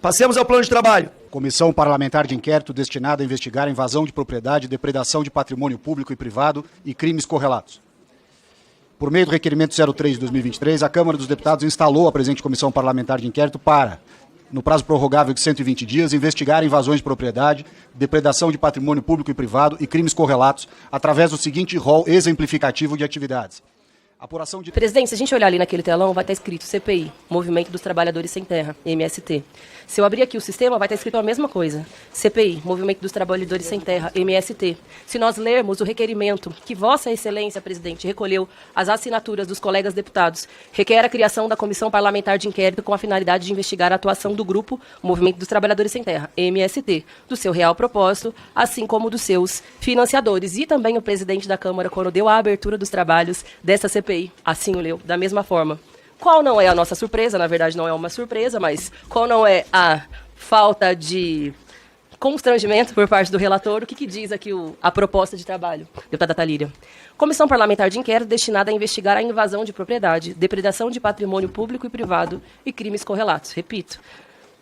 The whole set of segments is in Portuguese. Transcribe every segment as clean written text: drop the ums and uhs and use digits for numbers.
Passemos ao plano de trabalho. Comissão Parlamentar de Inquérito destinada a investigar a invasão de propriedade, depredação de patrimônio público e privado e crimes correlatos. Por meio do requerimento 03 de 2023, a Câmara dos Deputados instalou a presente Comissão Parlamentar de Inquérito para, no prazo prorrogável de 120 dias, investigar invasões de propriedade, depredação de patrimônio público e privado e crimes correlatos através do seguinte rol exemplificativo de atividades. Apuração de... Presidente, se a gente olhar ali naquele telão, vai estar escrito CPI, Movimento dos Trabalhadores Sem Terra, MST. Se eu abrir aqui o sistema, vai estar escrito a mesma coisa. CPI, Movimento dos Trabalhadores Sem Terra, MST. Se nós lermos o requerimento que Vossa Excelência, presidente, recolheu as assinaturas dos colegas deputados, requer a criação da Comissão Parlamentar de Inquérito com a finalidade de investigar a atuação do grupo Movimento dos Trabalhadores Sem Terra, MST, do seu real propósito, assim como dos seus financiadores. E também o presidente da Câmara, quando deu a abertura dos trabalhos dessa CPI, assim o leu, da mesma forma. Qual não é a nossa surpresa? Na verdade, não é uma surpresa, mas qual não é a falta de constrangimento por parte do relator? O que diz aqui a proposta de trabalho, deputada Thalíria? Comissão Parlamentar de Inquérito destinada a investigar a invasão de propriedade, depredação de patrimônio público e privado e crimes correlatos. Repito.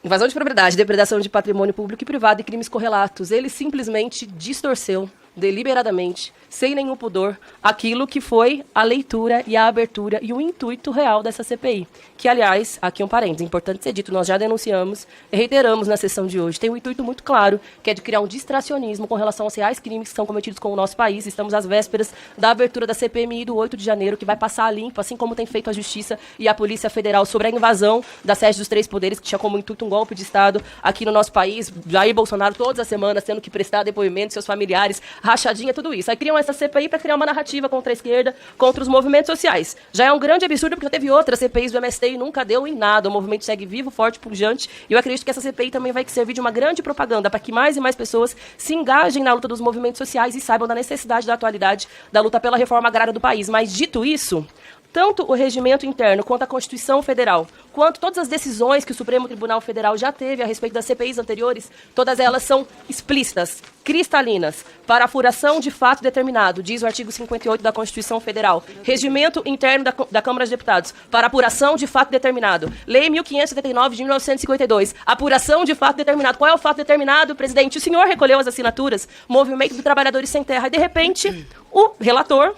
Invasão de propriedade, depredação de patrimônio público e privado e crimes correlatos. Ele simplesmente distorceu deliberadamente, sem nenhum pudor, aquilo que foi a leitura e a abertura e o intuito real dessa CPI. Que, aliás, aqui um parênteses, importante ser dito, nós já denunciamos e reiteramos na sessão de hoje. Tem um intuito muito claro, que é de criar um distracionismo com relação aos reais crimes que são cometidos com o nosso país. Estamos às vésperas da abertura da CPMI do 8 de janeiro, que vai passar a limpo, assim como tem feito a Justiça e a Polícia Federal sobre a invasão da sede dos três poderes, que tinha como intuito um golpe de Estado aqui no nosso país. Jair Bolsonaro, todas as semanas, tendo que prestar depoimento, seus familiares, rachadinha, tudo isso. Aí criam essa CPI para criar uma narrativa contra a esquerda, contra os movimentos sociais. Já é um grande absurdo, porque teve outras CPIs do MST e nunca deu em nada. O movimento segue vivo, forte, pujante. E eu acredito que essa CPI também vai servir de uma grande propaganda para que mais e mais pessoas se engajem na luta dos movimentos sociais e saibam da necessidade da atualidade da luta pela reforma agrária do país. Mas, dito isso, tanto o regimento interno, quanto a Constituição Federal, quanto todas as decisões que o Supremo Tribunal Federal já teve a respeito das CPIs anteriores, todas elas são explícitas, cristalinas, para a apuração de fato determinado, diz o artigo 58 da Constituição Federal. Regimento interno da Câmara dos Deputados, para apuração de fato determinado. Lei 1579 de 1952, apuração de fato determinado. Qual é o fato determinado, presidente? O senhor recolheu as assinaturas, Movimento dos Trabalhadores Sem Terra, e de repente o relator,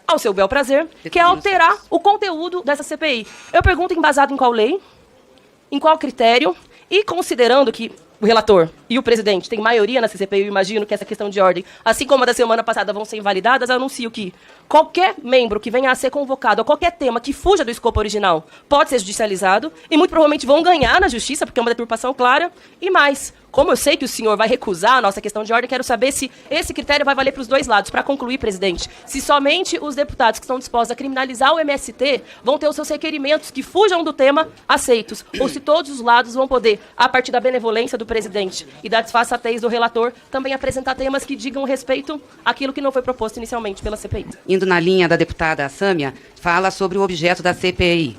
ao seu bel prazer, quer alterar o conteúdo dessa CPI. Eu pergunto, embasado em qual lei, em qual critério, e considerando que o relator e o presidente têm maioria nessa CPI, eu imagino que essa questão de ordem, assim como a da semana passada, vão ser invalidadas, eu anuncio que qualquer membro que venha a ser convocado a qualquer tema que fuja do escopo original pode ser judicializado, e muito provavelmente vão ganhar na justiça, porque é uma deturpação clara, e mais. Como eu sei que o senhor vai recusar a nossa questão de ordem, quero saber se esse critério vai valer para os dois lados. Para concluir, presidente, se somente os deputados que estão dispostos a criminalizar o MST vão ter os seus requerimentos que fujam do tema aceitos, ou se todos os lados vão poder, a partir da benevolência do presidente e da disfarçatez do relator, também apresentar temas que digam respeito àquilo que não foi proposto inicialmente pela CPI. Indo na linha da deputada Sâmia, fala sobre o objeto da CPI.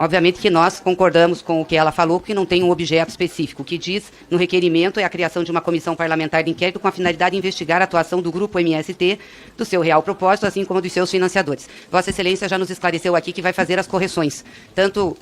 Obviamente que nós concordamos com o que ela falou, porque não tem um objeto específico. O que diz no requerimento é a criação de uma comissão parlamentar de inquérito com a finalidade de investigar a atuação do grupo MST, do seu real propósito, assim como dos seus financiadores. Vossa Excelência já nos esclareceu aqui que vai fazer as correções, tanto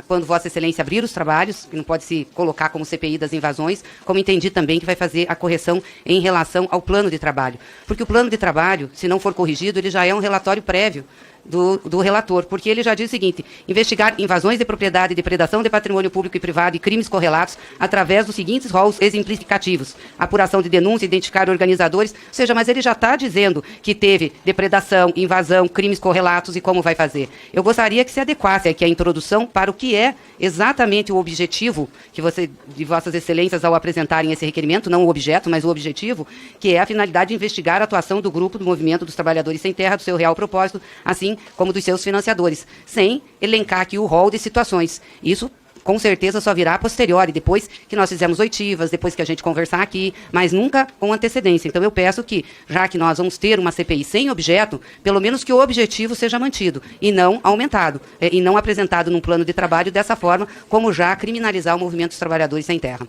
quando Vossa Excelência abrir os trabalhos, que não pode se colocar como CPI das invasões, como entendi também que vai fazer a correção em relação ao plano de trabalho. Porque o plano de trabalho, se não for corrigido, ele já é um relatório prévio do relator, porque ele já diz o seguinte: investigar invasões de propriedade, depredação de patrimônio público e privado e crimes correlatos através dos seguintes rolos exemplificativos: apuração de denúncia, identificar organizadores, ou seja, mas ele já está dizendo que teve depredação, invasão, crimes correlatos e como vai fazer. Eu gostaria que se adequasse aqui a introdução para o que é exatamente o objetivo que de Vossas Excelências ao apresentarem esse requerimento, não o objeto, mas o objetivo, que é a finalidade de investigar a atuação do grupo do Movimento dos Trabalhadores Sem Terra, do seu real propósito, assim como dos seus financiadores, sem elencar aqui o rol de situações. Isso, com certeza, só virá a posteriori, depois que nós fizermos oitivas, depois que a gente conversar aqui, mas nunca com antecedência. Então, eu peço que, já que nós vamos ter uma CPI sem objeto, pelo menos que o objetivo seja mantido e não aumentado, e não apresentado num plano de trabalho dessa forma, como já criminalizar o Movimento dos Trabalhadores Sem Terra.